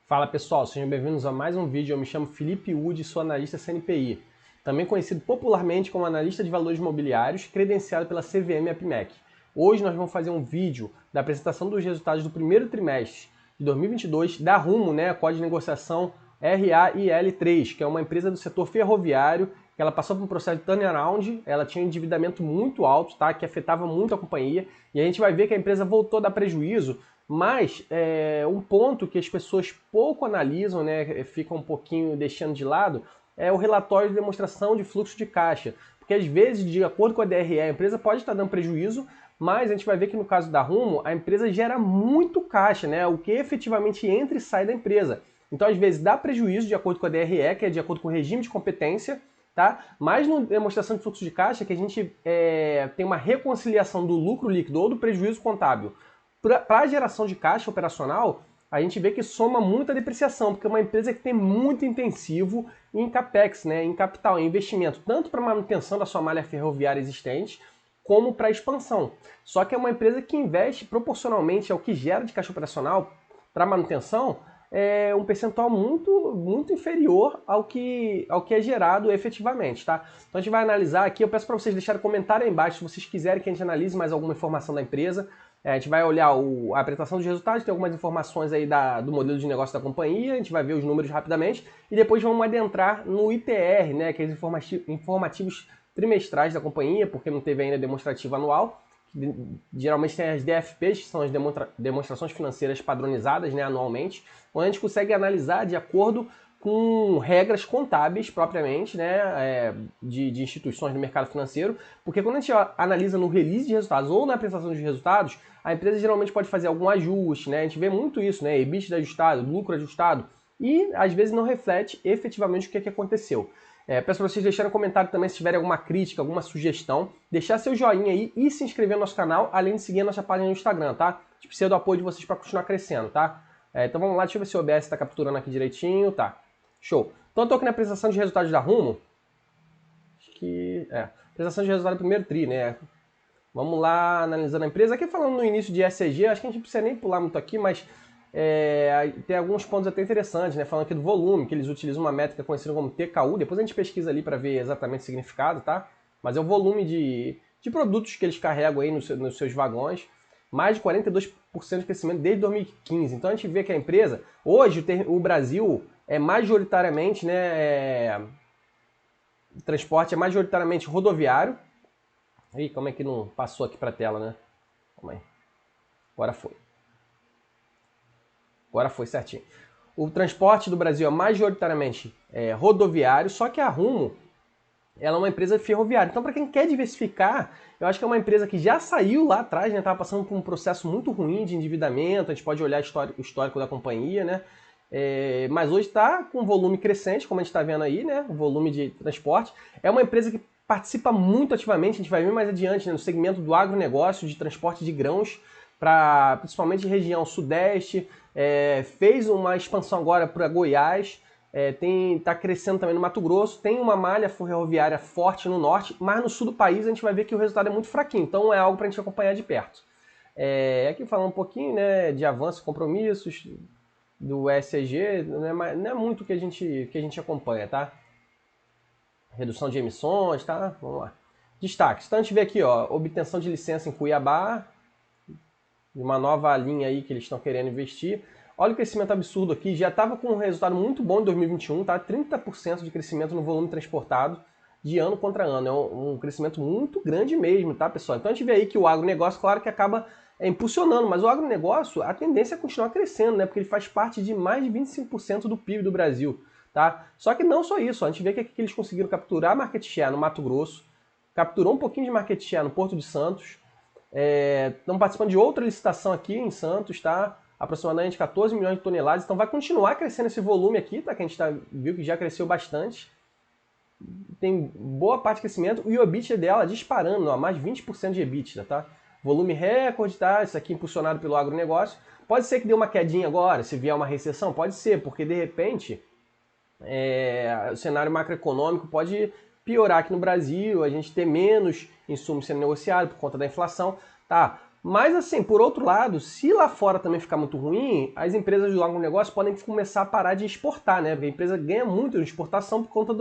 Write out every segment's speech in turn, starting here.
Fala pessoal, sejam bem-vindos a mais um vídeo. Eu me chamo Felipe Wood, sou analista CNPI, também conhecido popularmente como analista de valores imobiliários, credenciado pela CVM APMEC. Hoje nós vamos fazer um vídeo da apresentação dos resultados do primeiro trimestre de 2022 da Rumo, a Código de Negociação RAIL3, que é uma empresa do setor ferroviário, que ela passou por um processo de turnaround, ela tinha um endividamento muito alto, tá, que afetava muito a companhia, e a gente vai ver que a empresa voltou a dar prejuízo. Mas um ponto que as pessoas pouco analisam, ficam um pouquinho deixando de lado, é o relatório de demonstração de fluxo de caixa. Porque às vezes, de acordo com a DRE, a empresa pode estar dando prejuízo, mas a gente vai ver que no caso da Rumo, a empresa gera muito caixa, o que efetivamente entra e sai da empresa. Então, às vezes, dá prejuízo de acordo com a DRE, que é de acordo com o regime de competência, tá? Mas na demonstração de fluxo de caixa, que a gente tem uma reconciliação do lucro líquido ou do prejuízo contábil para a geração de caixa operacional, a gente vê que soma muita depreciação, porque é uma empresa que tem muito intensivo em capex, em capital, em investimento, tanto para manutenção da sua malha ferroviária existente, como para expansão. Só que é uma empresa que investe proporcionalmente ao que gera de caixa operacional para manutenção, um percentual muito inferior ao que é gerado efetivamente, tá? Então a gente vai analisar aqui, eu peço para vocês deixarem comentário aí embaixo se vocês quiserem que a gente analise mais alguma informação da empresa. A gente vai olhar a apresentação dos resultados, tem algumas informações aí do modelo de negócio da companhia, a gente vai ver os números rapidamente e depois vamos adentrar no ITR, aqueles informativos trimestrais da companhia, porque não teve ainda demonstrativo anual. Geralmente tem as DFPs, que são as demonstrações financeiras padronizadas anualmente, onde a gente consegue analisar de acordo com regras contábeis propriamente, de instituições do mercado financeiro, porque quando a gente analisa no release de resultados ou na apresentação de resultados, a empresa geralmente pode fazer algum ajuste, a gente vê muito isso, EBITDA ajustado, lucro ajustado, e às vezes não reflete efetivamente o que aconteceu. Peço para vocês deixarem um comentário também se tiverem alguma crítica, alguma sugestão, deixar seu joinha aí e se inscrever no nosso canal, além de seguir a nossa página no Instagram, tá? A gente precisa do apoio de vocês para continuar crescendo, tá? Então vamos lá, deixa eu ver se o OBS está capturando aqui direitinho, tá? Show. Então eu estou aqui na apresentação de resultados da Rumo. Acho que apresentação de resultados do primeiro tri, Vamos lá, analisando a empresa. Aqui falando no início de ESG, acho que a gente não precisa nem pular muito aqui, mas tem alguns pontos até interessantes, Falando aqui do volume, que eles utilizam uma métrica conhecida como TKU. Depois a gente pesquisa ali para ver exatamente o significado, tá? Mas é o volume de produtos que eles carregam aí nos seus vagões. Mais de 42% de crescimento desde 2015. Então a gente vê que a empresa, hoje o Brasil é majoritariamente, o transporte é majoritariamente rodoviário. Ih, como é que não passou aqui para a tela, Calma aí. Agora foi. Agora foi certinho. O transporte do Brasil é majoritariamente rodoviário, só que a Rumo ela é uma empresa ferroviária. Então, para quem quer diversificar, eu acho que é uma empresa que já saiu lá atrás, estava passando por um processo muito ruim de endividamento, a gente pode olhar o histórico da companhia, mas hoje está com um volume crescente, como a gente está vendo aí, o volume de transporte. É uma empresa que participa muito ativamente, a gente vai ver mais adiante, no segmento do agronegócio, de transporte de grãos, principalmente região sudeste, fez uma expansão agora para Goiás, está crescendo também no Mato Grosso, tem uma malha ferroviária forte no norte, mas no sul do país a gente vai ver que o resultado é muito fraquinho, então é algo para a gente acompanhar de perto. Aqui falando um pouquinho de avanços e compromissos do ESG, não é muito o que a gente acompanha, tá? Redução de emissões, tá? Vamos lá. Destaques. Então a gente vê aqui, obtenção de licença em Cuiabá, uma nova linha aí que eles estão querendo investir. Olha o crescimento absurdo aqui, já estava com um resultado muito bom em 2021, tá? 30% de crescimento no volume transportado de ano contra ano. É um crescimento muito grande mesmo, tá, pessoal? Então a gente vê aí que o agronegócio, claro que acaba impulsionando, mas o agronegócio, a tendência é continuar crescendo, Porque ele faz parte de mais de 25% do PIB do Brasil, tá? Só que não só isso, a gente vê que aqui eles conseguiram capturar market share no Mato Grosso, capturou um pouquinho de market share no Porto de Santos, estão participando de outra licitação aqui em Santos, tá? Aproximadamente 14 milhões de toneladas, então vai continuar crescendo esse volume aqui, tá? Que a gente viu que já cresceu bastante. Tem boa parte de crescimento e o EBITDA dela disparando, mais de 20% de EBITDA, tá? Volume recorde, tá? Isso aqui impulsionado pelo agronegócio. Pode ser que dê uma quedinha agora, se vier uma recessão, pode ser, porque de repente o cenário macroeconômico pode piorar aqui no Brasil, a gente ter menos insumos sendo negociados por conta da inflação, tá? Mas assim, por outro lado, se lá fora também ficar muito ruim, as empresas do agronegócio podem começar a parar de exportar, né? Porque a empresa ganha muito em exportação por conta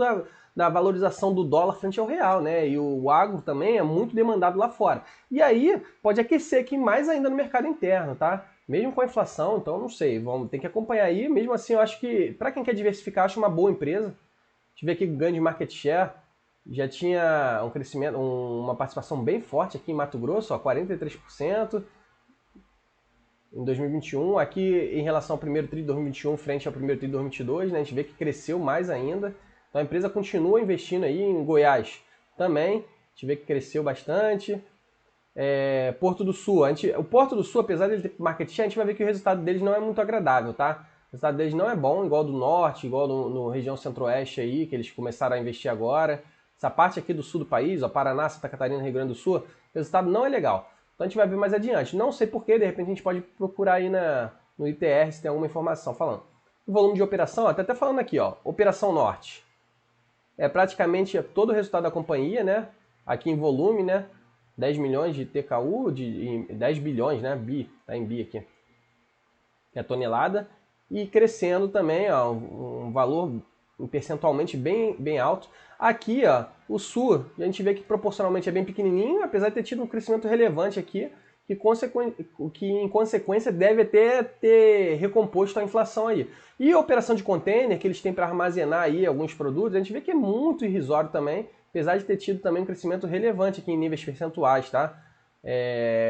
da valorização do dólar frente ao real, né? E o agro também é muito demandado lá fora. E aí pode aquecer aqui mais ainda no mercado interno, tá? Mesmo com a inflação, então não sei, vamos ter que acompanhar aí. Mesmo assim, eu acho que para quem quer diversificar, acho uma boa empresa. Deixa eu ver aqui o ganho de market share. Já tinha um crescimento, uma participação bem forte aqui em Mato Grosso, ó, 43% em 2021. Aqui em relação ao primeiro tri de 2021 frente ao primeiro tri de 2022, né, a gente vê que cresceu mais ainda. Então a empresa continua investindo aí em Goiás também. A gente vê que cresceu bastante. Porto do Sul. O Porto do Sul, apesar de ter market share, a gente vai ver que o resultado deles não é muito agradável, tá? O resultado deles não é bom, igual do Norte, igual no região Centro-Oeste aí, que eles começaram a investir agora. Essa parte aqui do sul do país, ó, Paraná, Santa Catarina, Rio Grande do Sul, o resultado não é legal. Então a gente vai ver mais adiante. Não sei porquê, de repente a gente pode procurar aí no ITR se tem alguma informação falando. O volume de operação, até falando aqui, ó, Operação Norte. É praticamente todo o resultado da companhia, né? Aqui em volume, né? 10 milhões de TKU, 10 bilhões, né? Bi, tá em bi aqui. Que é tonelada. E crescendo também, ó, um valor percentualmente bem alto. Aqui, ó, o Sul, a gente vê que proporcionalmente é bem pequenininho, apesar de ter tido um crescimento relevante aqui, que em consequência deve ter recomposto a inflação aí. E a operação de container que eles têm para armazenar aí alguns produtos, a gente vê que é muito irrisório também, apesar de ter tido também um crescimento relevante aqui em níveis percentuais, tá?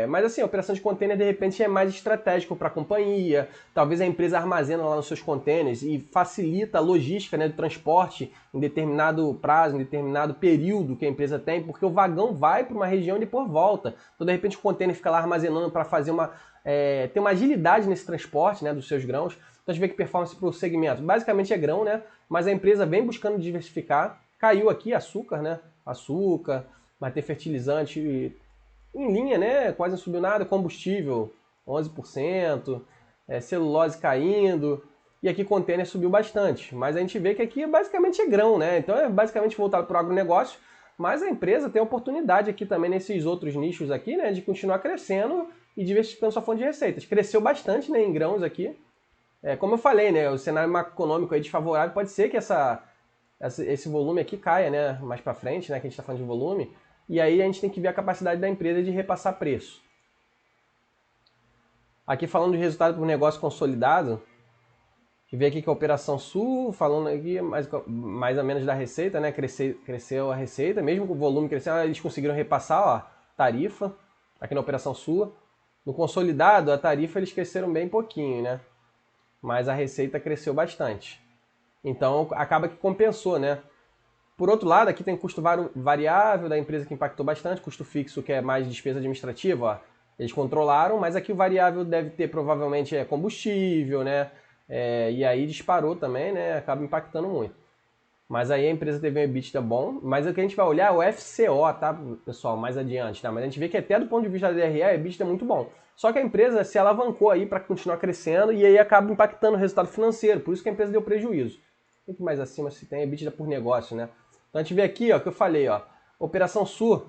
Mas assim, a operação de container de repente é mais estratégico para a companhia, talvez a empresa armazena lá nos seus containers e facilita a logística, né, do transporte em determinado prazo, em determinado período que a empresa tem, porque o vagão vai para uma região e depois volta. Então de repente o container fica lá armazenando para fazer ter uma agilidade nesse transporte, né, dos seus grãos. Então a gente vê que performance para o segmento basicamente é grão, né, mas a empresa vem buscando diversificar. Caiu aqui açúcar, né, açúcar, vai ter fertilizante em linha, né? Quase não subiu nada. Combustível, 11%. Celulose caindo. E aqui container subiu bastante. Mas a gente vê que aqui basicamente é grão, né? Então é basicamente voltado para o agronegócio. Mas a empresa tem oportunidade aqui também nesses outros nichos aqui, né? De continuar crescendo e diversificando sua fonte de receitas. Cresceu bastante, né, em grãos aqui. Como eu falei, né? O cenário macroeconômico aí desfavorável pode ser que esse volume aqui caia, né? Mais para frente, né? Que a gente está falando de volume. E aí a gente tem que ver a capacidade da empresa de repassar preço. Aqui falando de resultado para o negócio consolidado, que vê aqui que a Operação Sul, falando aqui mais ou menos da receita, né? Cresceu a receita, mesmo com o volume crescendo, eles conseguiram repassar, ó, tarifa, aqui na Operação Sul. No consolidado, a tarifa eles cresceram bem pouquinho, né? Mas a receita cresceu bastante. Então acaba que compensou, né? Por outro lado, aqui tem custo variável da empresa que impactou bastante, custo fixo que é mais despesa administrativa, ó, eles controlaram, mas aqui o variável deve ter provavelmente combustível, né? E aí disparou também, né? Acaba impactando muito. Mas aí a empresa teve um EBITDA bom, mas o que a gente vai olhar é o FCO, tá, pessoal, mais adiante, tá? Mas a gente vê que até do ponto de vista da DRE, o EBITDA é muito bom. Só que a empresa se alavancou aí para continuar crescendo e aí acaba impactando o resultado financeiro, por isso que a empresa deu prejuízo. Um pouco mais acima se tem EBITDA por negócio, né? Então a gente vê aqui, ó, que eu falei, ó, Operação Sul,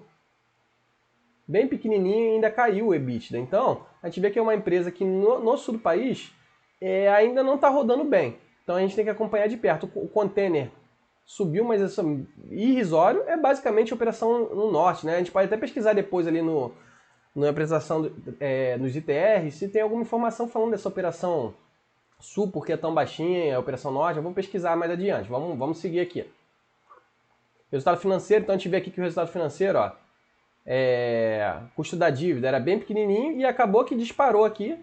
bem pequenininho e ainda caiu o EBITDA. Então, a gente vê que é uma empresa que no sul do país ainda não está rodando bem. Então a gente tem que acompanhar de perto. O container subiu, mas isso irrisório é basicamente a operação no norte, né? A gente pode até pesquisar depois ali na apresentação nos ITR se tem alguma informação falando dessa operação sul, porque é tão baixinha, a operação norte. Eu vou pesquisar mais adiante. Vamos seguir aqui. Resultado financeiro, então a gente vê aqui que o resultado financeiro, ó, custo da dívida era bem pequenininho e acabou que disparou aqui.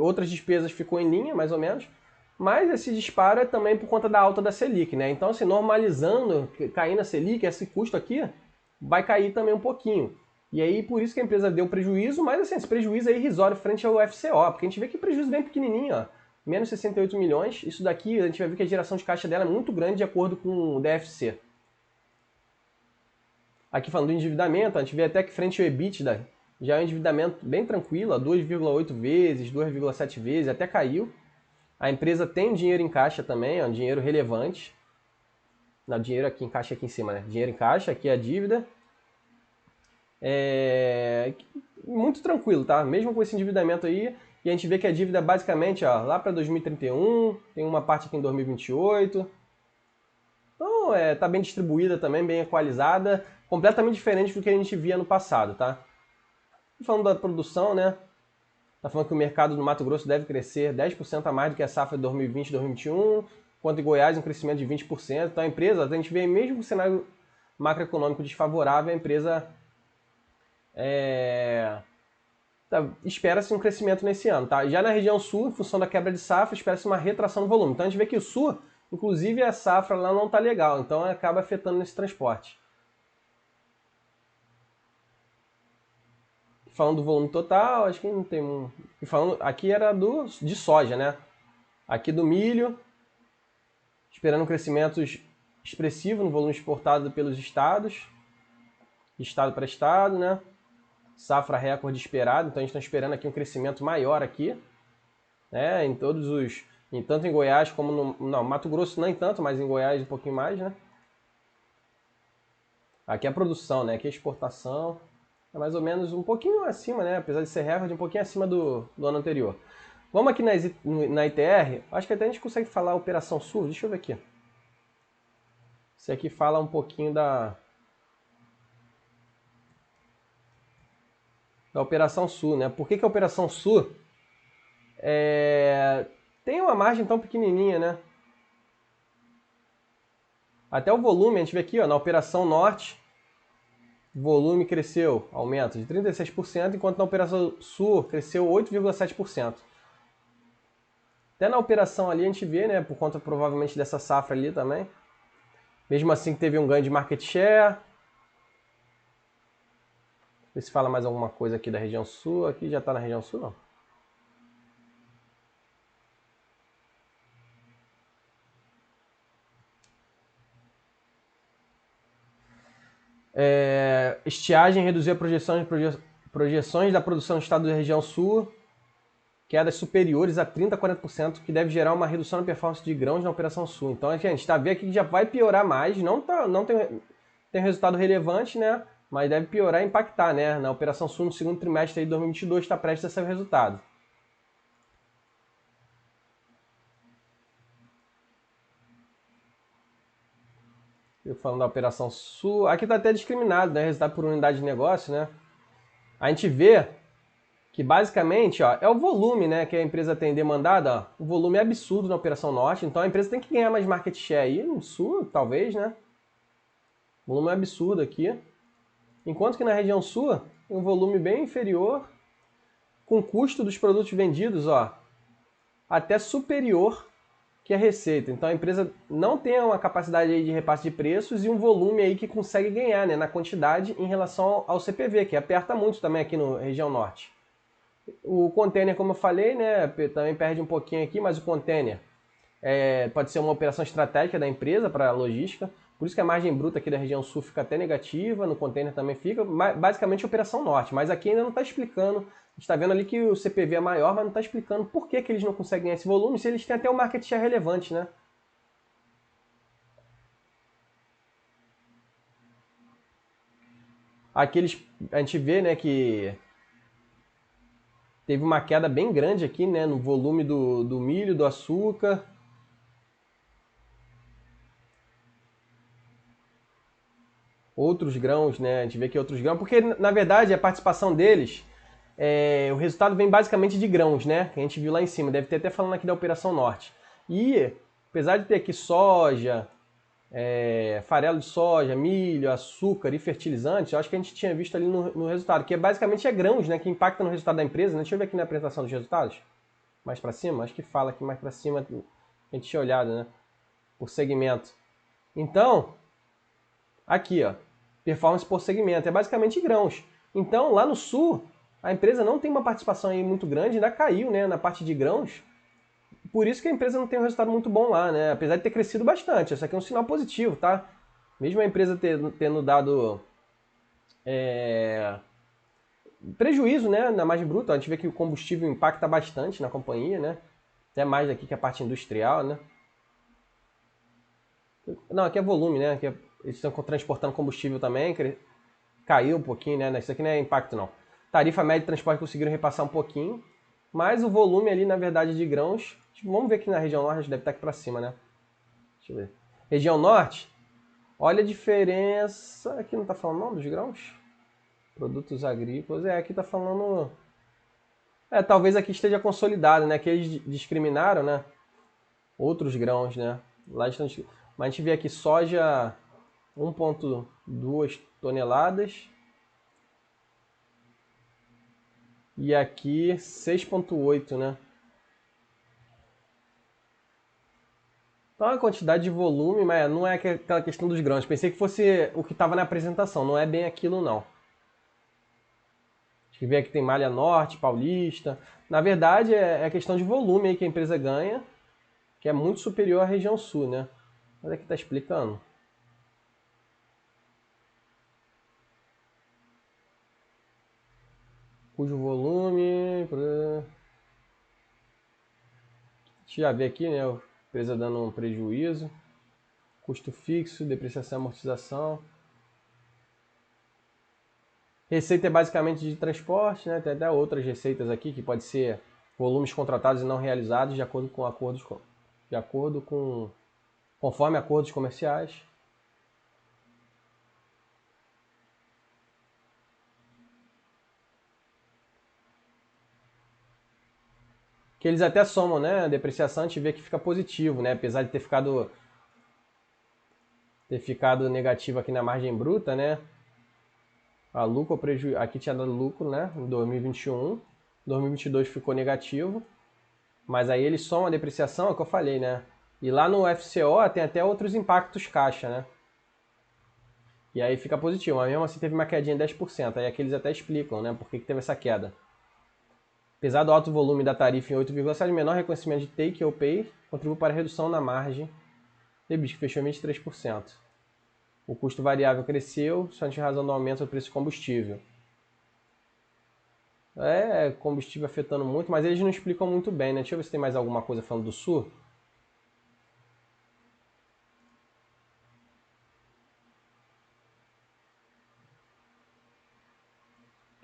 Outras despesas ficou em linha, mais ou menos. Mas esse disparo é também por conta da alta da Selic, né? Então, assim, normalizando, caindo a Selic, esse custo aqui vai cair também um pouquinho. E aí, por isso que a empresa deu prejuízo, mas assim, esse prejuízo é irrisório frente ao FCO, porque a gente vê que o prejuízo é bem pequenininho, ó. Menos 68 milhões. Isso daqui, a gente vai ver que a geração de caixa dela é muito grande de acordo com o DFC. Aqui falando do endividamento, a gente vê até que frente ao EBITDA, já é um endividamento bem tranquilo, 2,8 vezes, 2,7 vezes, até caiu. A empresa tem dinheiro em caixa também, é um dinheiro relevante. Não, dinheiro aqui em caixa aqui em cima, né? Dinheiro em caixa, aqui é a dívida. Muito tranquilo, tá? Mesmo com esse endividamento aí, e a gente vê que a dívida basicamente, ó, lá para 2031, tem uma parte aqui em 2028. Então, tá bem distribuída também, bem equalizada, completamente diferente do que a gente via no passado, tá? Falando da produção, né? Tá falando que o mercado do Mato Grosso deve crescer 10% a mais do que a safra de 2020 e 2021, enquanto em Goiás um crescimento de 20%. Então a empresa, a gente vê mesmo com o cenário macroeconômico desfavorável, a empresa espera-se um crescimento nesse ano. Tá? Já na região sul, em função da quebra de safra, espera-se uma retração no volume. Então a gente vê que o sul, inclusive a safra lá não está legal, então acaba afetando nesse transporte. Falando do volume total, acho que não tem um... Falando, aqui era de soja, né? Aqui do milho, esperando crescimentos expressivos no volume exportado pelos estados, estado para estado, né? Safra recorde esperado, então a gente está esperando aqui um crescimento maior aqui, né? Em todos os, tanto em Goiás como no Mato Grosso nem tanto, mas em Goiás um pouquinho mais, né? Aqui é a produção, né? Aqui é a exportação, é mais ou menos um pouquinho acima, né? Apesar de ser recorde, um pouquinho acima do ano anterior. Vamos aqui na ITR, acho que até a gente consegue falar a Operação Sul, deixa eu ver aqui. Esse aqui fala um pouquinho da Operação Sul, né? Por que a Operação Sul tem uma margem tão pequenininha, né? Até o volume, a gente vê aqui, ó, na Operação Norte, o volume cresceu, aumento de 36%, enquanto na Operação Sul cresceu 8,7%. Até na operação ali a gente vê, né, por conta provavelmente dessa safra ali também. Mesmo assim teve um ganho de market share. Ver se fala mais alguma coisa aqui da região sul. Aqui já está na região sul, não. Estiagem reduziu projeções da produção do estado da região sul, quedas superiores a 30% a 40%, que deve gerar uma redução na performance de grãos na operação sul. Então a gente está vendo aqui que já vai piorar mais, não tem resultado relevante, né? Mas deve piorar e impactar, né? Na operação sul no segundo trimestre de 2022 está prestes a ser o resultado. Eu falando da operação sul, aqui está até discriminado, né? Resultado por unidade de negócio, né? A gente vê que basicamente, ó, é o volume, né, que a empresa tem demandado, ó, o volume é absurdo na Operação Norte, então a empresa tem que ganhar mais market share aí no Sul, talvez, né? O volume é absurdo aqui. Enquanto que na região Sul, tem um volume bem inferior, com custo dos produtos vendidos, ó, até superior que a receita. Então a empresa não tem uma capacidade aí de repasse de preços e um volume aí que consegue ganhar, né, na quantidade em relação ao CPV, que aperta muito também aqui na região Norte. O container, como eu falei, né, também perde um pouquinho aqui, mas o container pode ser uma operação estratégica da empresa para a logística. Por isso que a margem bruta aqui da região sul fica até negativa, no container também fica, basicamente operação norte. Mas aqui ainda não está explicando, a gente está vendo ali que o CPV é maior, mas não está explicando por que eles não conseguem ganhar esse volume, se eles têm até um market share relevante, né? Aqui a gente vê, né, que teve uma queda bem grande aqui, né, no volume do milho, do açúcar. Outros grãos, né? A gente vê que outros grãos, porque na verdade a participação deles, o resultado vem basicamente de grãos, né? Que a gente viu lá em cima, deve ter até falando aqui da Operação Norte. E apesar de ter aqui soja, farelo de soja, milho, açúcar e fertilizantes, eu acho que a gente tinha visto ali no resultado, que basicamente é grãos, né? Que impactam no resultado da empresa, né? Deixa eu ver aqui na apresentação dos resultados, mais para cima, acho que fala aqui mais para cima, a gente tinha olhado, né? Por segmento. Então, aqui, ó, performance por segmento, é basicamente grãos. Então, lá no sul, a empresa não tem uma participação aí muito grande, ainda caiu, né, na parte de grãos. Por isso que a empresa não tem um resultado muito bom lá, né? Apesar de ter crescido bastante. Isso aqui é um sinal positivo, tá? Mesmo a empresa tendo dado prejuízo, né, na margem bruta, a gente vê que o combustível impacta bastante na companhia, né? Até mais aqui que a parte industrial, né? Não, aqui é volume, né? Aqui eles estão transportando combustível também, caiu um pouquinho, né? Isso aqui não é impacto, não. Tarifa média de transporte conseguiram repassar um pouquinho, mas o volume ali, na verdade, de grãos... Vamos ver aqui na região norte, deve estar aqui para cima, né? Deixa eu ver. Região norte, olha a diferença... Aqui não está falando não dos grãos? Produtos agrícolas, aqui está falando... talvez aqui esteja consolidado, né? Que eles discriminaram, né? Outros grãos, né? Lá estão... Mas a gente vê aqui soja 1,2 toneladas. E aqui 6,8, né? Então a quantidade de volume, mas não é aquela questão dos grãos. Pensei que fosse o que estava na apresentação, não é bem aquilo não. A gente vê aqui tem Malha Norte, Paulista. Na verdade é questão de volume aí que a empresa ganha, que é muito superior à região sul, né? Olha aqui está explicando. Cujo volume... A gente já vê aqui, né? A empresa dando um prejuízo. Custo fixo, depreciação e amortização. Receita é basicamente de transporte, né? Tem até outras receitas aqui, que pode ser volumes contratados e não realizados de acordo com conforme acordos comerciais. Que eles até somam, né? A depreciação a gente vê que fica positivo, né? Apesar de ter ficado negativo aqui na margem bruta, né? A lucro, aqui tinha dado lucro, né? Em 2021, 2022 ficou negativo, mas aí eles somam a depreciação, é o que eu falei, né? E lá no FCO tem até outros impactos caixa, né? E aí fica positivo, mas mesmo assim teve uma quedinha de 10%, aí aqui eles até explicam, né? Por que teve essa queda. Apesar do alto volume da tarifa em 8,7, menor reconhecimento de take ou pay contribui para a redução na margem EBIT, que fechou em 23%. O custo variável cresceu, somente em razão do aumento do preço do combustível. Combustível afetando muito, mas eles não explicam muito bem, né? Deixa eu ver se tem mais alguma coisa falando do Sul.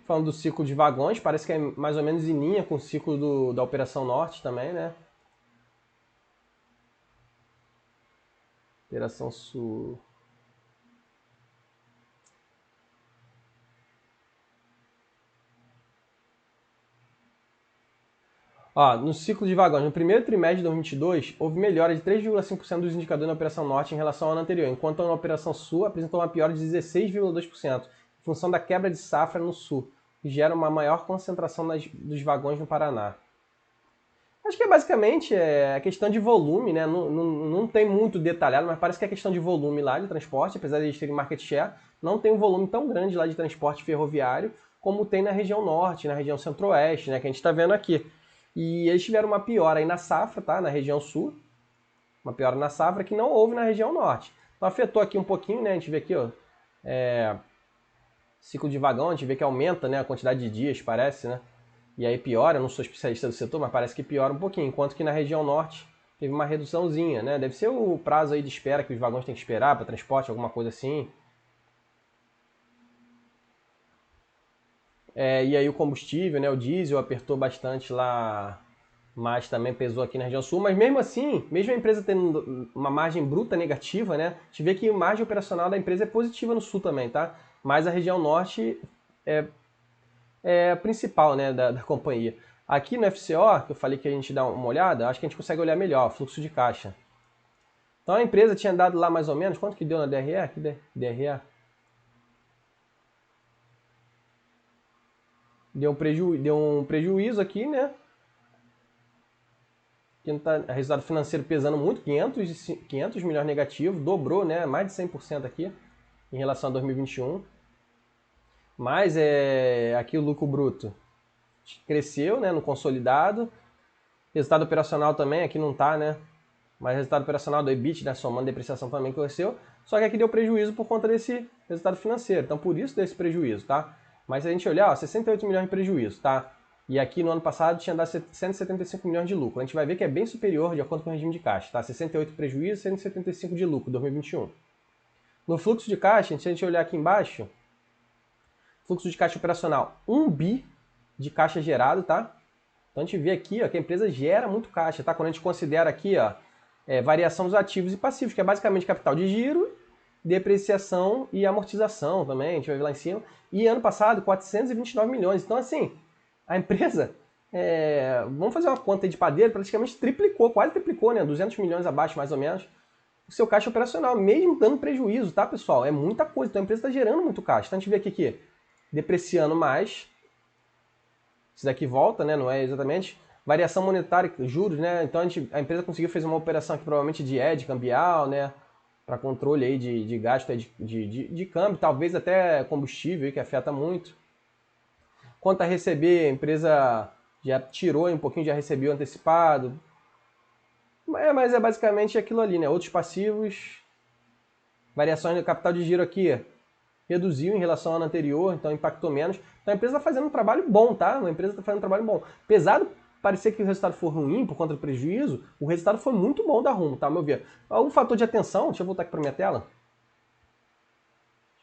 Falando do ciclo de vagões, parece que é mais ou menos em linha com o ciclo da Operação Norte também, né? Operação Sul. No ciclo de vagões, no primeiro trimestre de 2022, houve melhora de 3,5% dos indicadores na Operação Norte em relação ao ano anterior, enquanto na Operação Sul apresentou uma piora de 16,2%, em função da quebra de safra no Sul, que gera uma maior concentração dos vagões no Paraná. Acho que basicamente a questão de volume, né? Não tem muito detalhado, mas parece que é questão de volume lá de transporte, apesar de eles terem market share, não tem um volume tão grande lá de transporte ferroviário como tem na região norte, na região centro-oeste, né? Que a gente está vendo aqui. E eles tiveram uma piora aí na safra, tá? Na região sul, uma piora na safra que não houve na região norte. Então afetou aqui um pouquinho, né? A gente vê aqui, ó, ciclo de vagão, a gente vê que aumenta, né, a quantidade de dias, parece, né? E aí piora, eu não sou especialista do setor, mas parece que piora um pouquinho, enquanto que na região norte teve uma reduçãozinha, né? Deve ser o prazo aí de espera que os vagões têm que esperar para transporte, alguma coisa assim. E aí o combustível, né, o diesel apertou bastante lá, mas também pesou aqui na região sul. Mas mesmo assim, mesmo a empresa tendo uma margem bruta negativa, né, a gente vê que a margem operacional da empresa é positiva no sul também, tá? Mas a região norte é a principal, né, da companhia. Aqui no FCO, que eu falei que a gente dá uma olhada, acho que a gente consegue olhar melhor, fluxo de caixa. Então a empresa tinha dado lá mais ou menos, quanto que deu na DRE? Aqui, DRE? Deu um prejuízo aqui, né? Resultado financeiro pesando muito, 500 milhões negativo, dobrou, né? Mais de 100% aqui em relação a 2021. Mas aqui o lucro bruto cresceu, né? No consolidado. Resultado operacional também, aqui não tá, né? Mas resultado operacional do EBIT, né? Somando depreciação também cresceu. Só que aqui deu prejuízo por conta desse resultado financeiro. Então por isso deu esse prejuízo, tá? Mas se a gente olhar, ó, 68 milhões de prejuízo, tá? E aqui no ano passado tinha dado 175 milhões de lucro. A gente vai ver que é bem superior de acordo com o regime de caixa, tá? 68 prejuízo, 175 de lucro, 2021. No fluxo de caixa, se a gente olhar aqui embaixo, Fluxo de caixa operacional, 1 bi de caixa gerado, tá? Então a gente vê aqui ó, que a empresa gera muito caixa, tá? Quando a gente considera aqui ó, variação dos ativos e passivos, que é basicamente capital de giro, depreciação e amortização também, a gente vai ver lá em cima. E ano passado, 429 milhões. Então assim, a empresa, vamos fazer uma conta aí de padeiro, praticamente triplicou, quase triplicou, né? 200 milhões abaixo mais ou menos, o seu caixa operacional, mesmo dando prejuízo, tá pessoal? É muita coisa, então a empresa está gerando muito caixa. Então a gente vê aqui que depreciando mais, isso daqui volta, né? Não é exatamente. Variação monetária, juros, né? Então a empresa conseguiu fazer uma operação aqui provavelmente de hedge cambial, né? Para controle aí de gasto de câmbio, talvez até combustível, que afeta muito. Quanto a receber, a empresa já tirou um pouquinho, já recebeu antecipado. Mas é basicamente aquilo ali, né? Outros passivos, variações no capital de giro aqui, reduziu em relação ao ano anterior, então impactou menos. Então a empresa está fazendo um trabalho bom, tá? A empresa está fazendo um trabalho bom. Apesar de parecer que o resultado for ruim por conta do prejuízo, o resultado foi muito bom da Rumo, tá? Ao meu ver. Um fator de atenção, deixa eu voltar aqui para minha tela.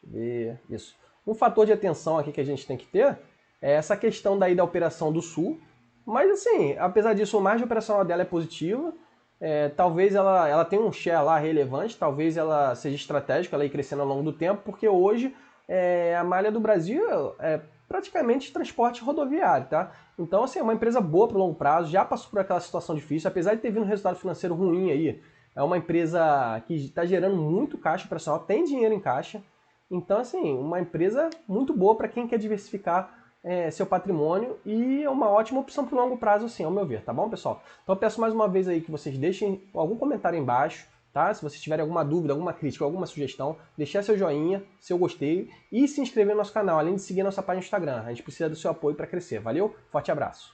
Deixa eu ver, isso. Um fator de atenção aqui que a gente tem que ter é essa questão daí da operação do Sul. Mas assim, apesar disso, a margem operacional dela é positiva. Talvez ela tenha um share lá relevante, talvez ela seja estratégica, ela ir crescendo ao longo do tempo, porque hoje a malha do Brasil é praticamente transporte rodoviário, tá? Então, assim, é uma empresa boa para o longo prazo, já passou por aquela situação difícil, apesar de ter vindo um resultado financeiro ruim aí, é uma empresa que está gerando muito caixa operacional, tem dinheiro em caixa, então, assim, uma empresa muito boa para quem quer diversificar seu patrimônio e é uma ótima opção para o longo prazo, sim, ao meu ver, tá bom, pessoal? Então eu peço mais uma vez aí que vocês deixem algum comentário aí embaixo, tá? Se vocês tiverem alguma dúvida, alguma crítica, alguma sugestão, deixar seu joinha, seu gostei e se inscrever no nosso canal, além de seguir nossa página no Instagram. A gente precisa do seu apoio para crescer. Valeu? Forte abraço!